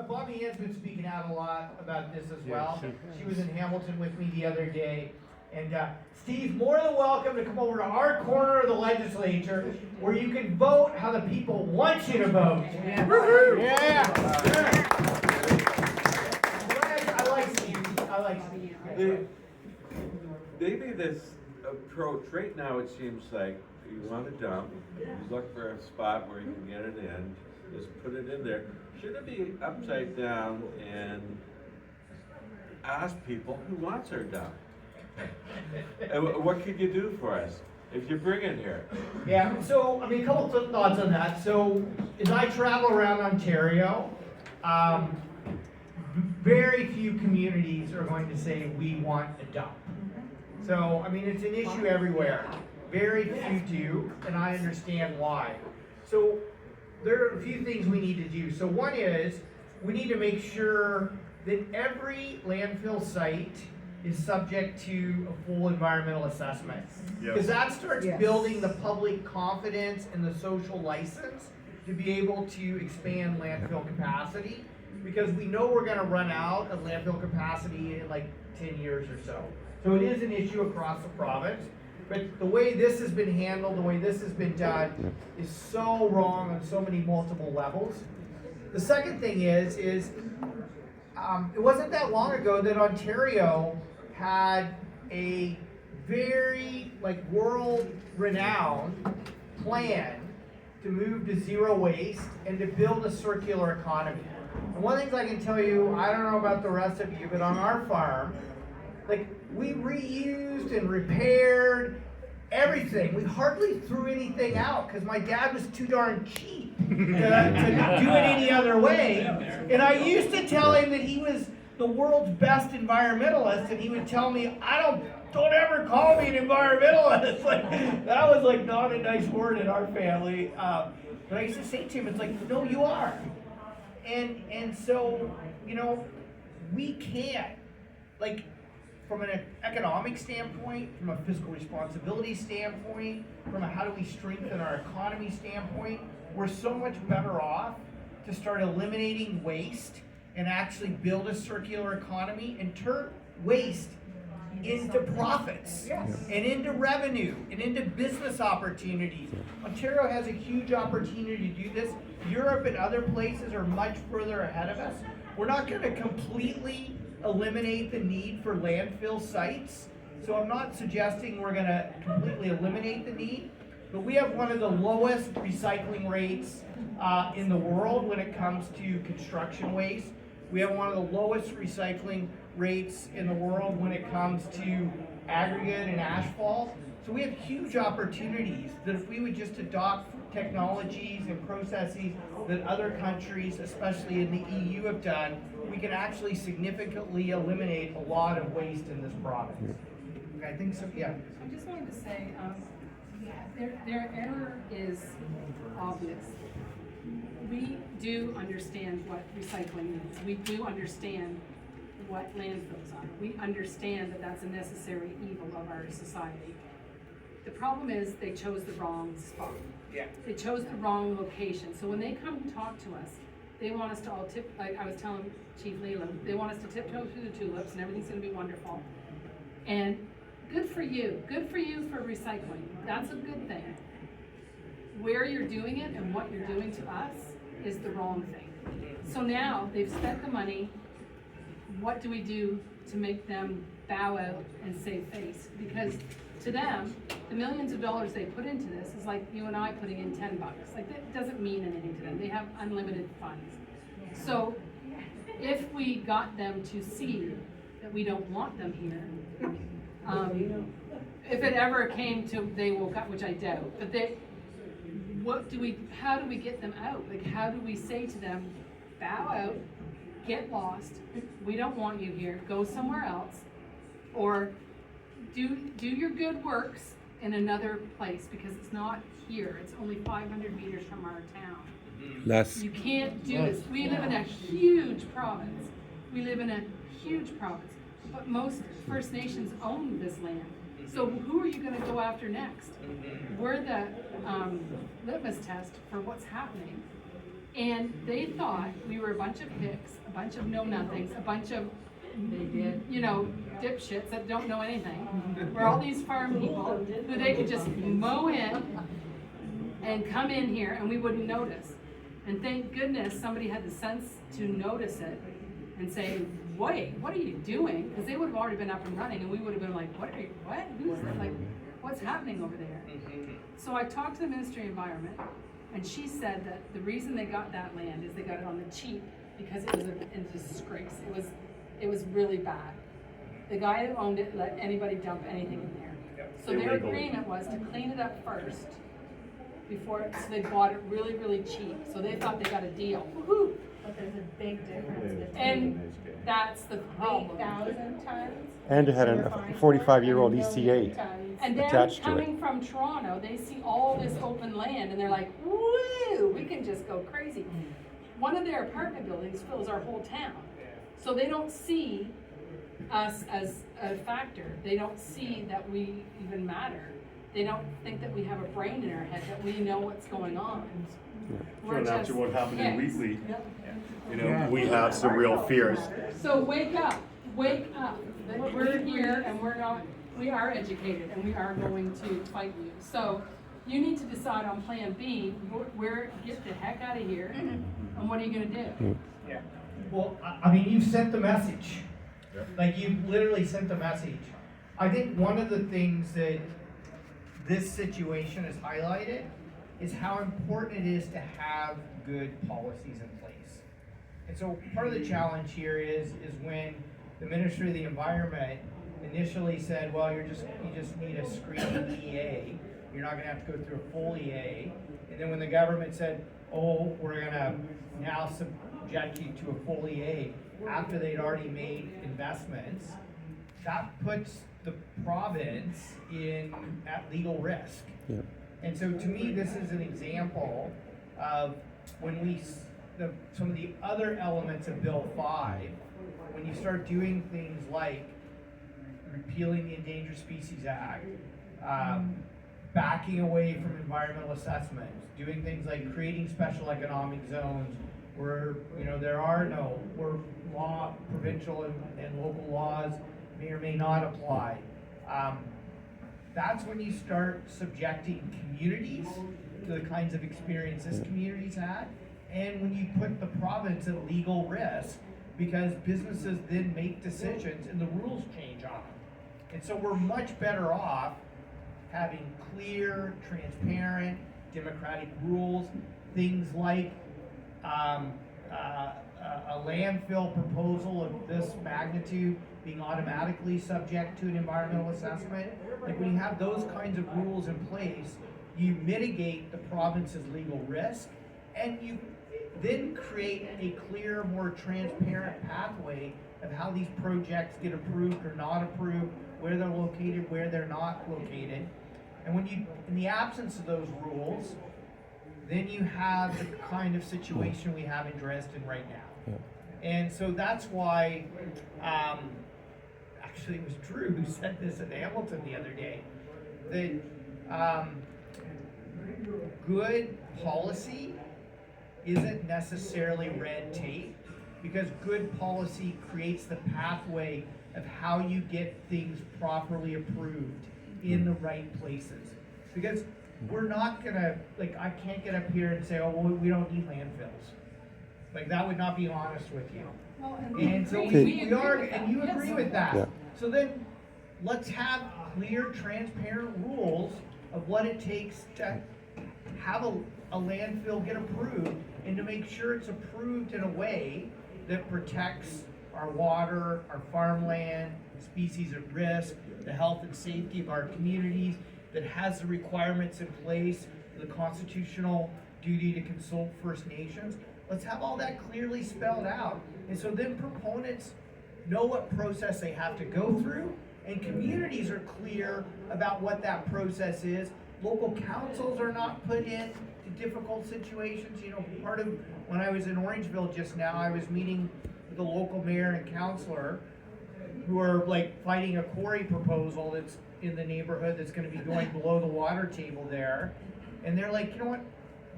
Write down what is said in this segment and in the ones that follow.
Bobby has been speaking out a lot about this as well. She was in Hamilton with me the other day. And Steve's more than welcome to come over to our corner of the legislature where you can vote how the people want you to vote. Yeah. I like Steve. Maybe this approach, right now it seems like you want to dump, you look for a spot where you can get it in, just put it in there. Should it be upside down and ask people who wants our dump? And what could you do for us if you bring it here? Yeah, so, I mean, a couple of thoughts on that. So, as I travel around Ontario, very few communities are going to say, we want a dump. So, I mean, it's an issue everywhere. Very few do, and I understand why. So, there are a few things we need to do. So, one is, we need to make sure that every landfill site is subject to a full environmental assessment. Because that starts building the public confidence and the social license to be able to expand landfill capacity. Because we know we're gonna run out of landfill capacity in like 10 years or so. So it is an issue across the province. But the way this has been handled, the way this has been done is so wrong on so many multiple levels. The second thing is it wasn't that long ago that Ontario had a very world-renowned plan to move to zero waste and to build a circular economy. And one of the things I can tell you, I don't know about the rest of you, but on our farm, we reused and repaired everything. We hardly threw anything out because my dad was too darn cheap to do it any other way. And I used to tell him that he was the world's best environmentalist, and he would tell me, don't ever call me an environmentalist. That was not a nice word in our family. But I used to say to him, it's no, you are. And so, we can't, from an economic standpoint, from a fiscal responsibility standpoint, from a how do we strengthen our economy standpoint, we're so much better off to start eliminating waste and actually build a circular economy and turn waste into profits and into revenue and into business opportunities. Ontario has a huge opportunity to do this. Europe and other places are much further ahead of us. We're not going to completely eliminate the need for landfill sites. So I'm not suggesting we're going to completely eliminate the need, but we have one of the lowest recycling rates in the world when it comes to construction waste. We have one of the lowest recycling rates in the world when it comes to aggregate and asphalt. So we have huge opportunities that if we would just adopt technologies and processes that other countries, especially in the EU, have done, we can actually significantly eliminate a lot of waste in this province. I think so, yeah. I just wanted to say, their error is obvious. We do understand what recycling means. We do understand what landfills are. We understand that that's a necessary evil of our society. The problem is they chose the wrong spot. Yeah. They chose the wrong location. So when they come and talk to us, they want us to all like I was telling Chief Leland, they want us to tiptoe through the tulips and everything's gonna be wonderful. And good for you for recycling. That's a good thing. Where you're doing it and what you're doing to us is the wrong thing. So now they've spent the money. What do we do to make them bow out and save face? Because to them, the millions of dollars they put into this is like you and I putting in $10. That doesn't mean anything to them. They have unlimited funds. So if we got them to see that we don't want them here, if it ever came to they woke up, which I doubt, but how do we get them out? How do we say to them, bow out, get lost, we don't want you here, go somewhere else, or do your good works in another place, because it's not here, it's only 500 meters from our town. Less. You can't do this. We live in a huge province. But most First Nations own this land. So who are you going to go after next? We're the litmus test for what's happening. And they thought we were a bunch of hicks, a bunch of know-nothings, a bunch of, you know, dipshits that don't know anything. We're all these farm people who they could just mow in and come in here and we wouldn't notice. And thank goodness somebody had the sense to notice it and say, wait, what are you doing? Because they would have already been up and running and we would have been like, what? Who's that? Like, what's happening over there? So I talked to the Ministry of Environment and she said that the reason they got that land is they got it on the cheap because it was a disgrace. It was really bad. The guy who owned it let anybody dump anything in there. So their agreement was to clean it up first before, so they bought it really, really cheap. So they thought they got a deal. Woohoo! But there's a big difference between And that's the problem. 8,000 tons. And it had a 45-year-old and ECA. million tons. And then attached to it. coming from Toronto, they see all this open land and they're like, woo, we can just go crazy. One of their apartment buildings fills our whole town. So they don't see us as a factor. They don't see that we even matter. They don't think that we have a brain in our head, that we know what's going on. We're Going after just what happened in hicks. Wheatley, you know, we have some real fears. So wake up. That we're here and we are educated and we are going to fight you. So you need to decide on plan B, where, get the heck out of here, and what are you gonna do? Yeah. Well, I mean, you've sent the message. Like, you've literally sent the message. I think one of the things that this situation has highlighted is how important it is to have good policies in place. And so part of the challenge here is when the Ministry of the Environment initially said, well, you just need a screening EA. You're not gonna have to go through a full EA. And then when the government said, oh, we're gonna now subject you to a full EA after they'd already made investments, that puts the province at legal risk. Yeah. And so to me, this is an example of when some of the other elements of Bill 5, when you start doing things like repealing the Endangered Species Act, backing away from environmental assessments, doing things like creating special economic zones where, you know, where provincial and local laws may or may not apply. That's when you start subjecting communities to the kinds of experiences communities had, and when you put the province at legal risk because businesses then make decisions and the rules change on them. And so we're much better off having clear, transparent, democratic rules, things like a landfill proposal of this magnitude being automatically subject to an environmental assessment. Like, when you have those kinds of rules in place, you mitigate the province's legal risk, and you then create a clear, more transparent pathway of how these projects get approved or not approved, where they're located, where they're not located. And when you, in the absence of those rules, then you have the kind of situation we have in Dresden right now. Yeah. And so that's why, actually it was Drew who said this in Hamilton the other day, that good policy isn't necessarily red tape, because good policy creates the pathway of how you get things properly approved in the right places. Because we're not gonna, like, I can't get up here and say, oh, well, we don't need landfills. Like, that would not be honest with you. Well, And so Okay. we are, with that. and you Yes. agree with that. Yeah. So then, let's have clear, transparent rules of what it takes to have a landfill get approved, and to make sure it's approved in a way that protects our water, our farmland, species at risk, the health and safety of our communities, that has the requirements in place, the constitutional duty to consult First Nations. Let's have all that clearly spelled out. And so then proponents know what process they have to go through, and communities are clear about what that process is. Local councils are not put in to difficult situations. You know, part of, when I was in Orangeville just now, I was meeting with the local mayor and councilor who are like fighting a quarry proposal that's in the neighborhood that's gonna be going below the water table there. And they're like, you know what,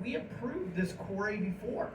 we approved this quarry before.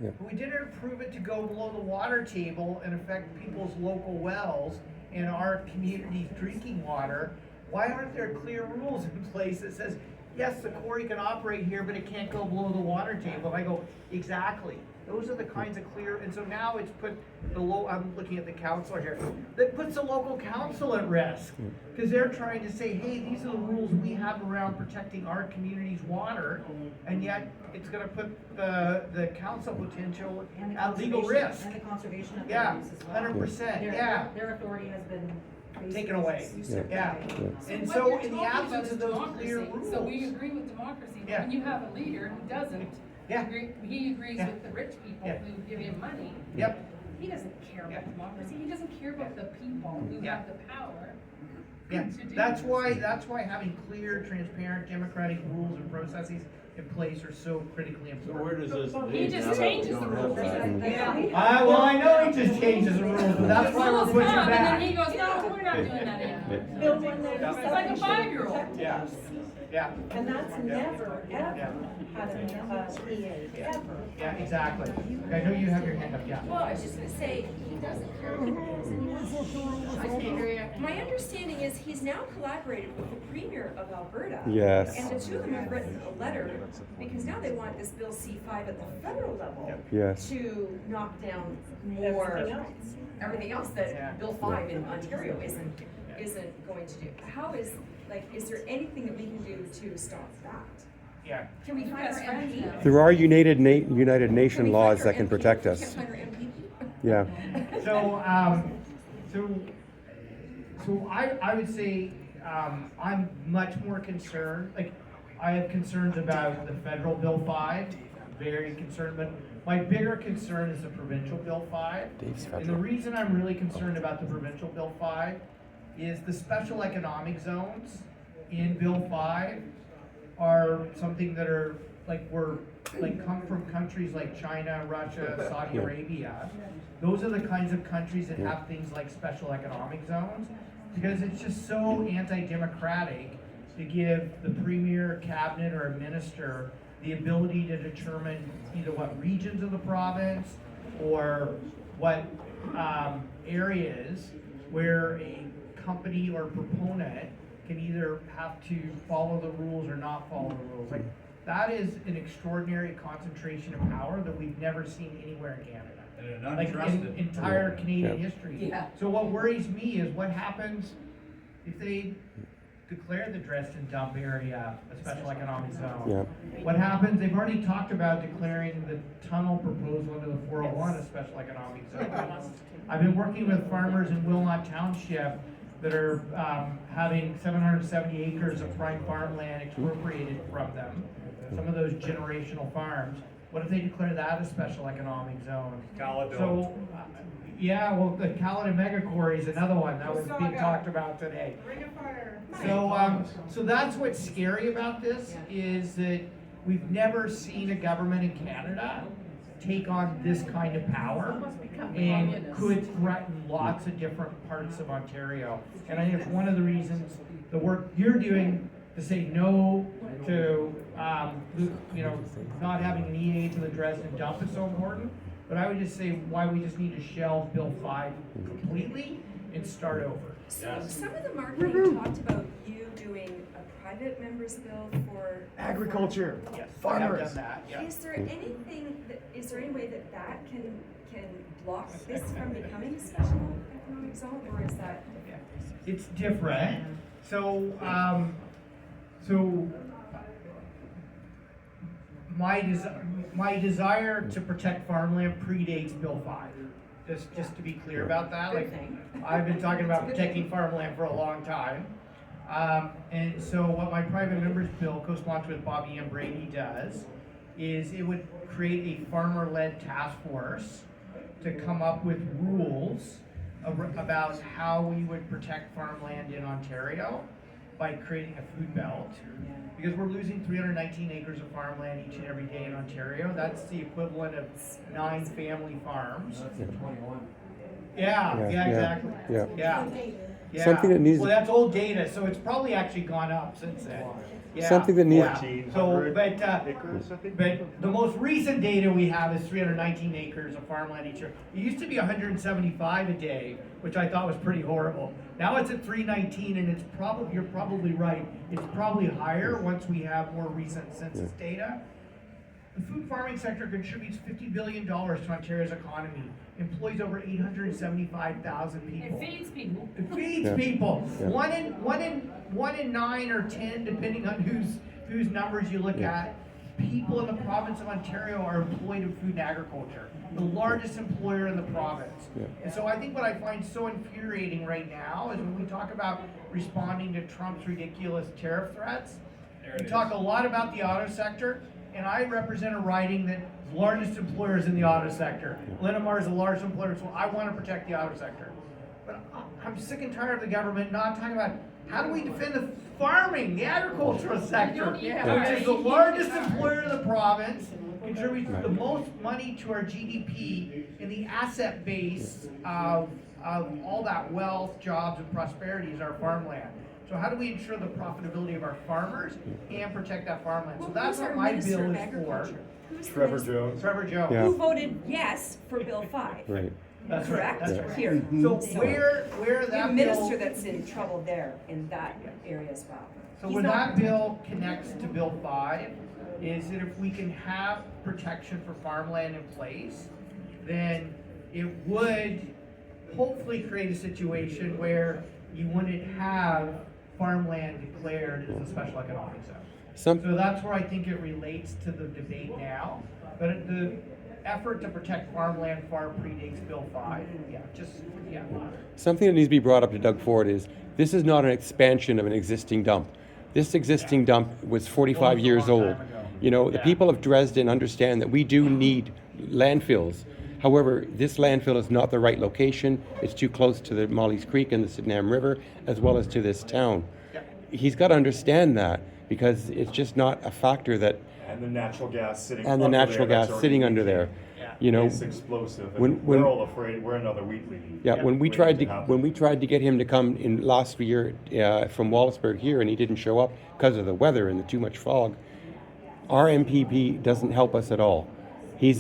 Yeah. But we didn't approve it to go below the water table and affect people's local wells and our community's drinking water. Why aren't there clear rules in place that says, yes, the quarry can operate here, but it can't go below the water table? And I go, exactly. Those are the kinds of clear, and so now it's put I'm looking at the council here, that puts the local council at risk. Because they're trying to say, hey, these are the rules we have around protecting our community's water, and yet it's gonna put the council potential And the at legal conservation- risk. And the conservation of the Yeah, use as well. 100%, Their- yeah. Their authority has been basically Taken away. usurped Yeah. by- And what so you're in the talking about absence is of those democracy. clear rules. So we agree with democracy, but Yeah. when you have a leader who doesn't, Yeah. he agrees Yeah. with the rich people Yeah. who give him money. Yep, He doesn't care about Yeah. democracy, he doesn't care about the people who Yeah. have the power yeah. to do That's this. why having clear, transparent, democratic rules and processes in place are so critically So where important. does this He lead? just now that we changes don't the have rules. that? Yeah. Well, I know he just changes the rules, but that's why we're Rules pushing come, back. And then he goes, no, we're not doing that anymore. It's like a 5-year-old. Yeah, yeah, And that's never, Yeah. ever had an EA, ever. yeah, exactly. I know you have your hand up, yeah. Well, I was just gonna say, he doesn't care what the rules anymore. My understanding is he's now collaborated with the Premier of Alberta. Yes. And the two of them have written a letter, because now they want this Bill C-5 at the federal level Yes. to knock down more, everything else Yeah. that Bill 5 in Ontario isn't going to do. How is, is there anything that we can do to stop that? Yeah. Can we You find our guys friends MP? now. There are United Nation we laws find our that can MP? protect We us. can't find our MP? Yeah. So I would say, I'm much more concerned, like, I have concerns about the federal Bill 5, very concerned, but my bigger concern is the provincial Bill 5. Dave's And the federal. reason I'm really concerned about the provincial Bill 5 is the special economic zones in Bill 5 are something that are, come from countries like China, Russia, Saudi Yeah. Arabia. Those are the kinds of countries that have things like special economic zones, because it's just so anti-democratic to give the premier, cabinet, or a minister the ability to determine either what regions of the province or what areas where a company or proponent can either have to follow the rules or not follow the rules. Like, that is an extraordinary concentration of power that we've never seen anywhere in Canada. Like in entire Canadian Yeah. history. Yeah. So what worries me is what happens if they declare the Dresden dump area a special economic zone? Yeah. What happens, they've already talked about declaring the tunnel proposal into the 401 a special economic zone. I've been working with farmers in Wilmot Township that are having 770 acres of prime farmland expropriated from them, some of those generational farms. What if they declare that a special economic zone? So, yeah, well, the Caledon Mega Quarry is another one that was being talked about today. Ring of fire. So that's what's scary about this, is that we've never seen a government in Canada take on this kind of power and could threaten lots of different parts of Ontario. And I think it's one of the reasons the work you're doing to say no to, not having an EA for the Dresden dump is so important. But I would just say why we just need to shelve Bill 5 completely and start over. So some of the marketing talked about you doing a private member's bill for Agriculture. Yes, I have done that, yeah. Is there anything is there any way that can block this from becoming a special economic zone, or is that? It's different. So, my desire to protect farmland predates Bill 5. Just to be clear about that, like, I've been talking about protecting farmland for a long time. And so what my private members bill, co-sponsored with Bobby M. Brady, does is it would create a farmer-led task force to come up with rules about how we would protect farmland in Ontario by creating a food belt. Because we're losing 319 acres of farmland each and every day in Ontario. That's the equivalent of 9 family farms. Yeah, Yeah, exactly. yeah. Yeah. Yeah. Something that needs Well, that's old data, so it's probably actually gone up since then. Yeah. Something that needs- Yeah. So, but, acres, I think. but the most recent data we have is 319 acres of farmland each year. It used to be 175 a day, which I thought was pretty horrible. Now it's at 319, and it's probably, you're probably right, it's probably higher once we have more recent census data. The food farming sector contributes $50 billion to Ontario's economy, employs over 875,000 people. It feeds people. It feeds Yeah. people. Yeah. One in 9 or 10, depending on whose numbers you look at. People in the province of Ontario are employed in food and agriculture, the largest employer in the province. Yeah. And so I think what I find so infuriating right now is when we talk about responding to Trump's ridiculous tariff threats, we talk a lot about the auto sector, and I represent a riding that the largest employer is in the auto sector. Linamar is the largest employer, so I want to protect the auto sector. But I'm sick and tired of the government not talking about how do we defend the farming, the agricultural sector, which is the largest employer in the province, contributes the most money to our GDP in the asset base of all that wealth, jobs, and prosperity is our farmland. So how do we ensure the profitability of our farmers and protect that farmland? So that's what my bill is for. Trevor Jones. Trevor Jones. Yeah. Who voted yes for Bill 5? Right. That's right. Correct? That's right. Here. So So- where The that minister bill, that's in trouble there in that area as well. so He's when not- that bill connects to Bill 5, is that if we can have protection for farmland in place, then it would hopefully create a situation where you wouldn't have farmland declared as a special economic zone. So that's where I think it relates to the debate now. But the effort to protect farmland far predates Bill 5. Yeah. Something that needs to be brought up to Doug Ford is this is not an expansion of an existing dump. This existing dump was 45 Well, years it's a long old. time ago. You know, the Yeah. people of Dresden understand that we do need landfills. However, this landfill is not the right location. It's too close to the Molly's Creek and the Sydenham River, as well as to this town. He's got to understand that because it's just not a factor that, And the natural gas sitting and the under natural there, that's gas already sitting under there. Yeah. You know, It's explosive. And when- we're all afraid we're another Wheatley. yeah, when we waiting tried to happen. when we tried to get him to come in last year from Wallaceburg here, and he didn't show up because of the weather and the too much fog. Our MPP doesn't help us at all. He's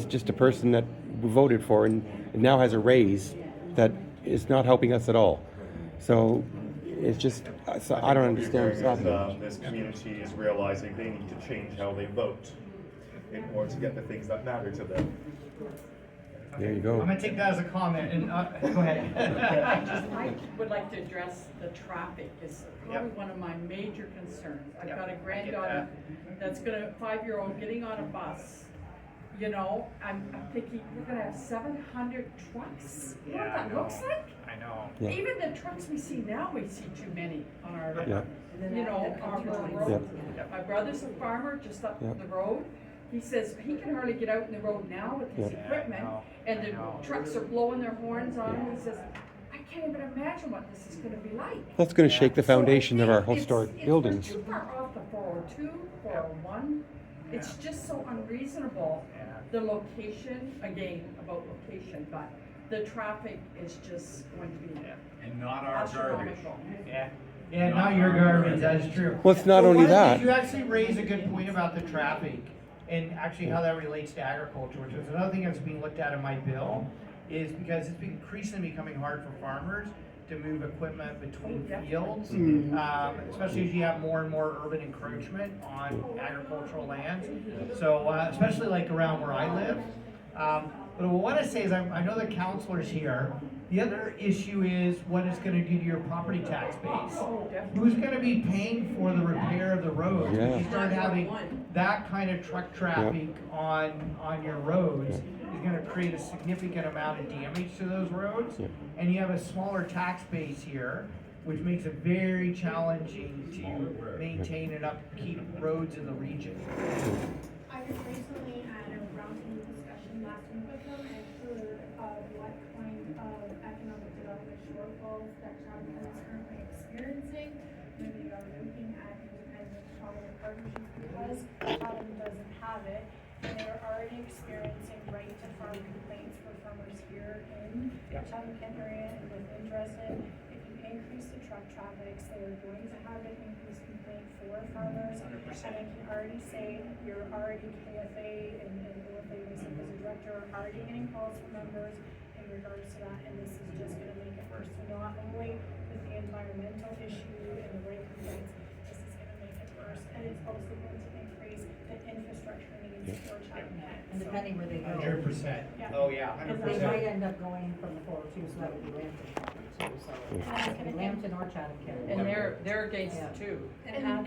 just a person that we voted for and now has a raise that is not helping us at all. So it's just I don't understand what's happening. This community is realizing they need to change how they vote in order to get the things that matter to them. There you go. I'm gonna take that as a comment and, go ahead. I would like to address the traffic, is probably one of my major concerns. I've got a granddaughter that's gonna, 5-year-old, getting on a bus. You know, I'm thinking, we're gonna have 700 trucks? You know what that looks like? I know. Yeah. Even the trucks we see now, we see too many on our, Yeah. you know, our road. Yeah. My brother's a farmer just up Yeah. the road. He says he can hardly get out in the road now with his Yeah. equipment, and the trucks are blowing their horns on him. He says, I can't even imagine what this is gonna be like. That's going to shake the foundation of our It's- historic it's- buildings. We're too far off the 402, 401. It's just so unreasonable. The location, again, about location, but the traffic is just going to be And not our garbage. astronomical. Yeah, not your garbage, that is true. Well, it's not So only one of the that. things- You actually raise a good point about the traffic and actually how that relates to agriculture, which is another thing that's being looked at in my bill, is because it's been increasingly becoming hard for farmers to move equipment between fields, especially as you have more and more urban encroachment on agricultural lands. So, especially like around where I live. But what I want to say is, I know the counselors here. The other issue is what it's going to do to your property tax base. Who's going to be paying for the repair of the roads? Yeah. If you start having that kind of truck traffic on your roads, is going to create a significant amount of damage to those roads. Yeah. And you have a smaller tax base here, which makes it very challenging to maintain and upkeep roads in the region. I was recently at a roundtable discussion last week with them and heard of what kind of economic development shortfalls that Chatham is currently experiencing. Maybe are looking at independent development partnerships because Chatham doesn't have it. And they're already experiencing right to farm complaints for farmers here in Chatham Kent area and within Dresden. If you increase the truck traffic, so we're going to have an increased complaint for farmers. And I can already say, you're already KFA and OFA, myself as a director, are already getting calls from members in regards to that, and this is just gonna make it worse. So not only with the environmental issue and the rate complaints, this is gonna make it worse, and it's also going to increase the infrastructure needs for childcare. And depending where they go. 100%. Yeah. Oh, yeah, Because they might 100%. end up going from the 402, so that would be Lambton property too, so. It can be Lambton or Chatham County. And they're against Yeah. it too.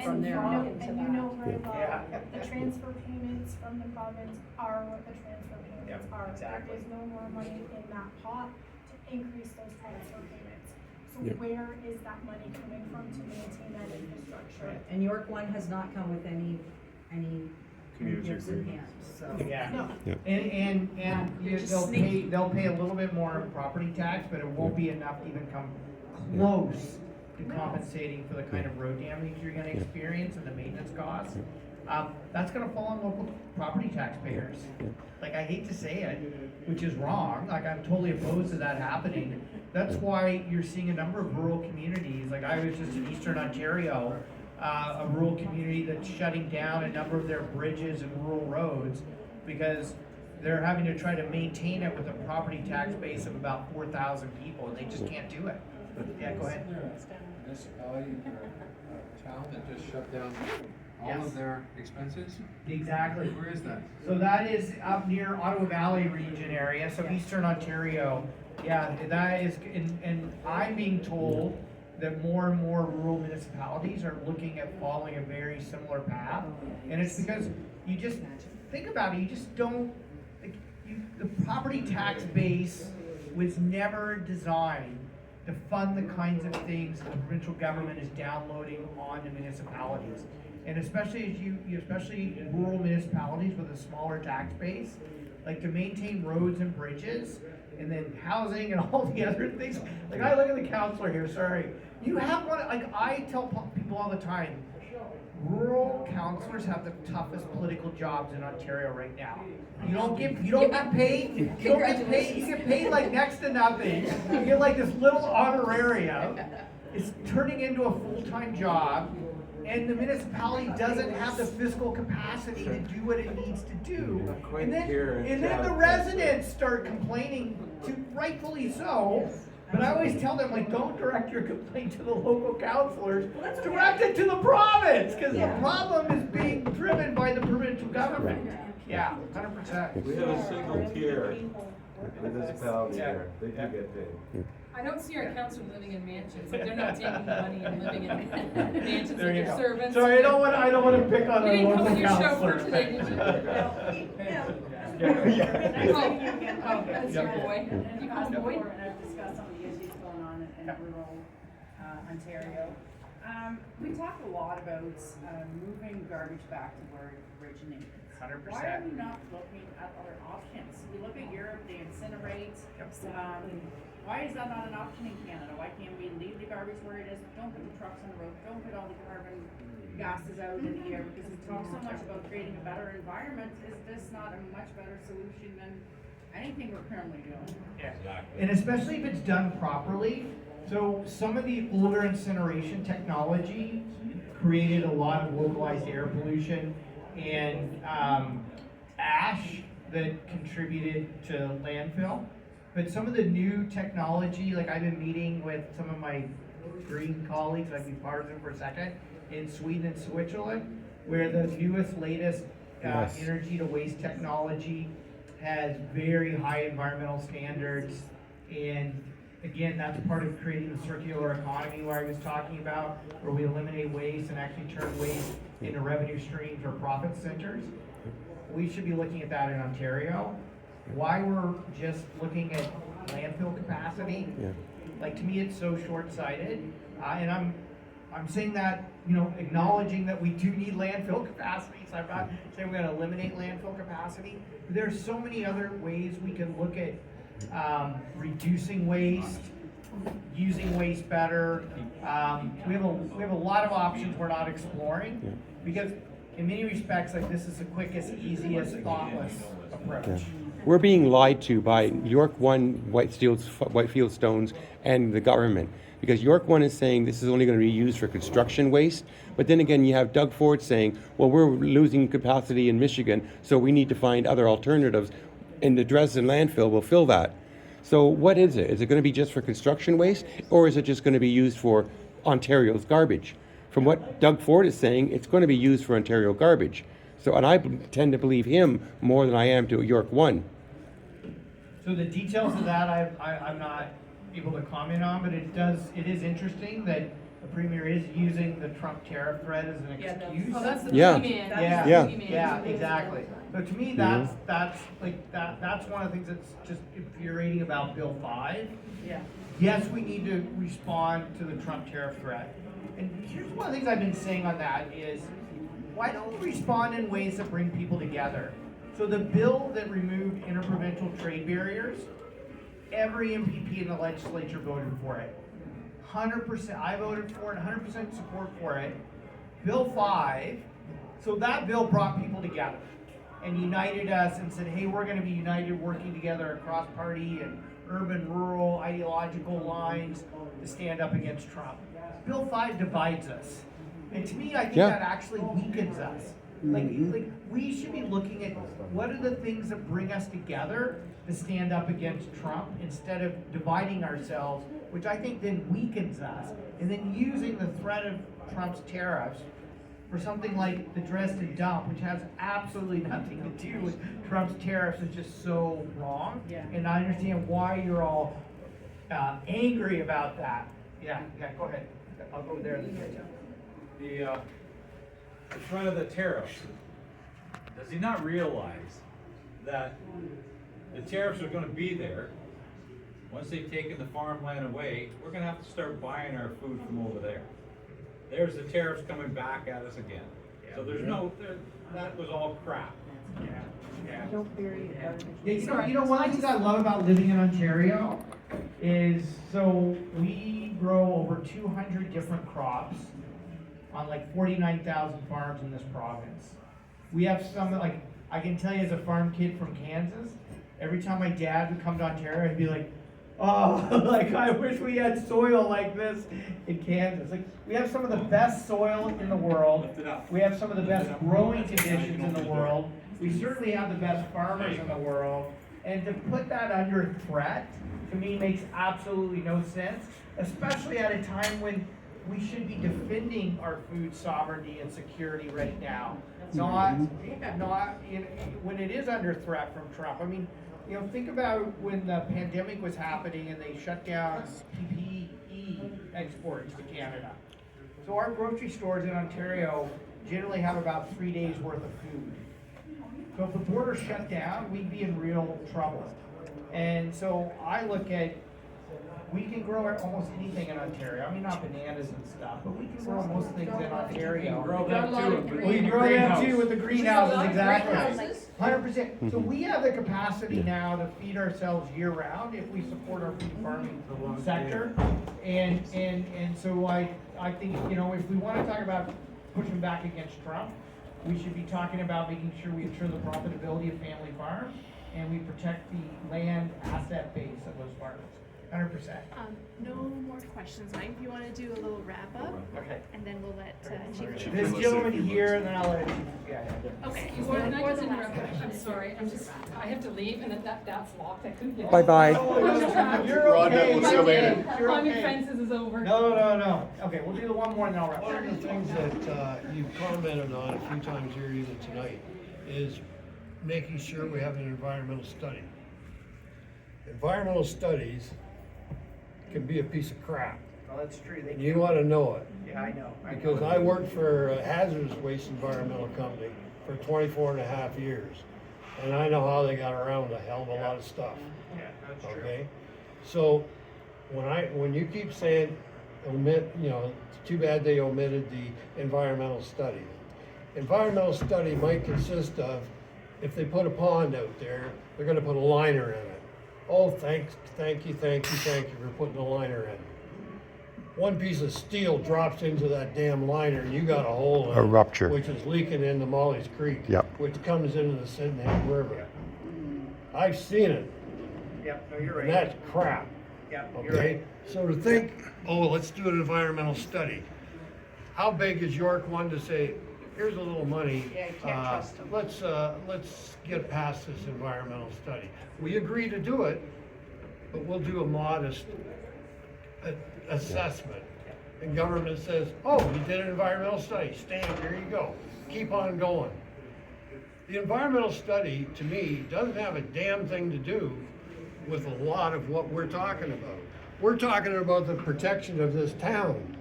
from there on into and you that. know very well, Yeah. the transfer payments from the province are what the transfer payments Yep, are. exactly. There is no more money in that pot to increase those transfer payments. So Yep. where is that money coming from to maintain that infrastructure? And York One has not come with any Community gifts in agreement. hand, so. Yeah. No, And They're just they'll sneaky. they'll pay a little bit more in property tax, but it won't be enough to even come close to compensating for the kind of road damage you're gonna experience and the maintenance costs. That's gonna fall on local property taxpayers. Like, I hate to say it, which is wrong, like, I'm totally opposed to that happening. That's why you're seeing a number of rural communities, like I was just in Eastern Ontario, a rural community that's shutting down a number of their bridges and rural roads because they're having to try to maintain it with a property tax base of about 4,000 people, and they just can't do it. Yeah, go ahead. Isn't there a municipality or a town that just shut down all Yes. of their expenses? Exactly. Where is that? So that is up near Ottawa Valley region area, so Eastern Ontario. Yeah, that is, and I'm being told that more and more rural municipalities are looking at following a very similar path. And it's because you just, think about it, you just don't, like, the property tax base was never designed to fund the kinds of things that the provincial government is downloading onto municipalities. And especially especially rural municipalities with a smaller tax base, like to maintain roads and bridges, and then housing and all the other things. Like, I look at the counselor here, sorry. You have one, like, I tell people all the time, rural counselors have the toughest political jobs in Ontario right now. You don't get paid, you get paid like next to nothing. You get like this little honorarium. It's turning into a full-time job, and the municipality doesn't have the fiscal capacity to do what it needs to do. And then the residents start complaining, rightfully so. But I always tell them, like, don't direct your complaint to the local counselors, direct it to the province, because the problem is being driven by the provincial government. Yeah, 100%. We have a single tier municipality Yeah. here, they do get paid. I don't see our council living in mansions, like they're not taking the money and living in mansions with There you their go. servants. Sorry, I don't wanna pick on You the didn't come local with your chauffeur counselors. today, did you? Oh, that's your boy. You call him boy? And I've discussed some of the issues going on in rural Ontario. We talk a lot about moving garbage back to where it originated. 100%. Why are we not looking at other options? We look at Europe, they incinerate. Why is that not an option in Canada? Why can't we leave the garbage where it is? Don't put the trucks on the road, don't put all the carbon gases out in the air, because we talk so much about creating a better environment. Is this not a much better solution than anything we're currently doing? Yeah. And especially if it's done properly. So some of the older incineration technology created a lot of localized air pollution and ash that contributed to landfill. But some of the new technology, like I've been meeting with some of my green colleagues, I'd be part of them for a second, in Sweden and Switzerland, where the newest, latest energy to waste technology has very high environmental standards. And again, that's part of creating the circular economy where I was talking about, where we eliminate waste and actually turn waste into revenue streams or profit centers. We should be looking at that in Ontario. Why we're just looking at landfill capacity, like, to me, it's so short-sighted. And I'm saying that, acknowledging that we do need landfill capacity. So I'm not saying we're gonna eliminate landfill capacity. There's so many other ways we can look at reducing waste, using waste better. We have a lot of options we're not exploring, because in many respects, like, this is the quickest, easiest, thoughtless approach. We're being lied to by York One, Whitefield Stones, and the government. Because York 1 is saying this is only going to be used for construction waste, but then again you have Doug Ford saying, well, we're losing capacity in Michigan, so we need to find other alternatives, and the Dresden landfill will fill that. So what is it? Is it going to be just for construction waste, or is it just going to be used for Ontario's garbage? From what Doug Ford is saying, it's going to be used for Ontario garbage. So, and I tend to believe him more than I am to York 1. So the details of that, I'm not able to comment on, but it is interesting that the Premier is using the Trump tariff threat as an Yeah, that's- excuse. Oh, that's the Yeah. boogeyman. That's Yeah, the Yeah. boogeyman. yeah, exactly. So to me, that's one of the things that's just infuriating about Bill 5. Yeah. Yes, we need to respond to the Trump tariff threat. And here's one of the things I've been saying on that is, why don't we respond in ways that bring people together? So the bill that removed interprovincial trade barriers, every MPP in the legislature voted for it. 100%, I voted for it, 100% support for it. Bill 5, so that bill brought people together and united us and said, hey, we're gonna be united, working together across party and urban, rural, ideological lines to stand up against Trump. Bill 5 divides us. And to me, I think Yeah. that actually weakens us. Like we should be looking at what are the things that bring us together to stand up against Trump instead of dividing ourselves, which I think then weakens us. And then using the threat of Trump's tariffs for something like the Dresden dump, which has absolutely nothing to do with Trump's tariffs, is just so wrong. Yeah. And I understand why you're all angry about that. Yeah, go ahead. I'll go there. The threat of the tariffs, does he not realize that the tariffs are gonna be there? Once they've taken the farmland away, we're gonna have to start buying our food from over there. There's the tariffs coming back at us again. So there's that was all crap. Don't bury your garbage. Yeah, you know, one of the things I love about living in Ontario is, so we grow over 200 different crops on like 49,000 farms in this province. We have some, like, I can tell you as a farm kid from Kansas, every time my dad would come to Ontario, he'd be like, oh, like, I wish we had soil like this in Kansas. Like, we have some of the best soil in the world. We have some of the best growing conditions in the world. We certainly have the best farmers in the world. And to put that under threat, to me, makes absolutely no sense, especially at a time when we should be defending our food sovereignty and security right now. Not when it is under threat from Trump. I mean, you know, think about when the pandemic was happening and they shut down PPE exports to Canada. So our grocery stores in Ontario generally have about 3 days worth of food. So if the border shut down, we'd be in real trouble. And so I look at, we can grow almost anything in Ontario. I mean, not bananas and stuff, but we can grow most things in Ontario. Grow them too. We grow them too with the greenhouses, exactly. Greenhouses. 100%. So we have the capacity now to feed ourselves year round if we support our food farming sector. And so I think, you know, if we want to talk about pushing back against Trump, we should be talking about making sure we ensure the profitability of family farms and we protect the land asset base of those farmers. 100%. No more questions, Mike. If you want to do a little wrap up, Okay. and then we'll let Chief. This gentleman here, and then I'll let you. Yeah. Okay. Before so can I for just the interrupt? last I'm question. sorry, I have to leave and that's locked, I couldn't get. Bye-bye. You're okay. we'll see you later. You're Climbing okay. fences is over. No. Okay, we'll do the one more and then I'll wrap. One of the things that you've commented on a few times here even tonight is making sure we have an environmental study. Environmental studies can be a piece of crap. Oh, that's true. And you ought to know it. Yeah, I know. Because I worked for a hazardous waste environmental company for 24 and a half years. And I know how they got around a hell of a lot of stuff. Yeah, that's true. Okay? So when you keep saying omit, you know, it's too bad they omitted the environmental study. Environmental study might consist of, if they put a pond out there, they're gonna put a liner in it. Oh, thank you for putting a liner in. One piece of steel drops into that damn liner and you got a hole in A it, rupture. which is leaking into Molly's Creek. Yep. Which comes into the Sydenham River. I've seen it, Yep, no, you're and right. that's crap. Yeah, you're Okay, right. so to think, oh, let's do an environmental study. How big is York one to say, here's a little money? Yeah, you can't trust 'em. Let's get past this environmental study. We agree to do it, but we'll do a modest assessment. And government says, oh, you did an environmental study, stamp, here you go, keep on going. The environmental study, to me, doesn't have a damn thing to do with a lot of what we're talking about. We're talking about the protection of this town.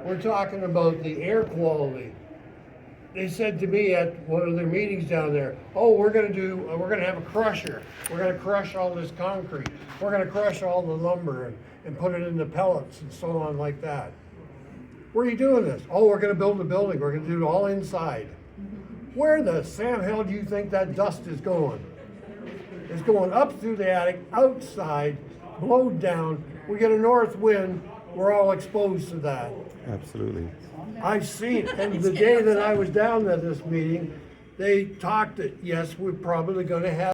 We're talking about the air quality. They said to me at one of their meetings down there, oh, we're gonna have a crusher. We're gonna crush all this concrete. We're gonna crush all the lumber and put it into pellets and so on like that. Where are you doing this? Oh, we're gonna build a building. We're gonna do it all inside. Where the Sam hell do you think that dust is going? It's going up through the attic, outside, blowed down. We get a north wind, we're all exposed to that. Absolutely. I've seen, and the day that I was down at this meeting, they talked that, yes, we're probably gonna have